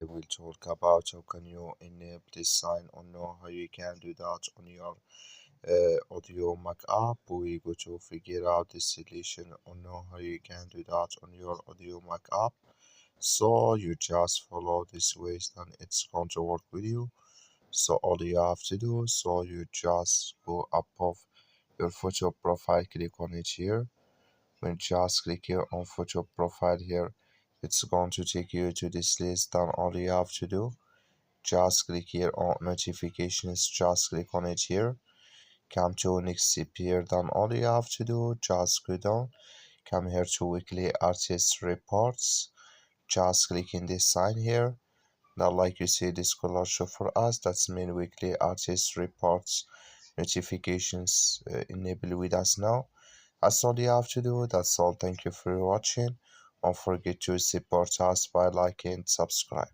will talk about how can you enable this sign or know how you can do that on your Audiomack app. We go to figure out the solution or know how you can do that on your Audiomack app. So you just follow this ways and it's going to work with you. So all you have to do, so you just go above your photo profile, click on it here. When you just click here on photo profile here, it's going to take you to this list. Then all you have to do, just click here on notifications, just click on it here, come to next step here. Then all you have to do, just go down, come here to weekly artist reports, just click in this sign here. Now like you see this color show for us, that's mean weekly artist reports notifications enable with us now. That's all you have to do. That's all. Thank you for watching. Don't forget to support us by liking and subscribe.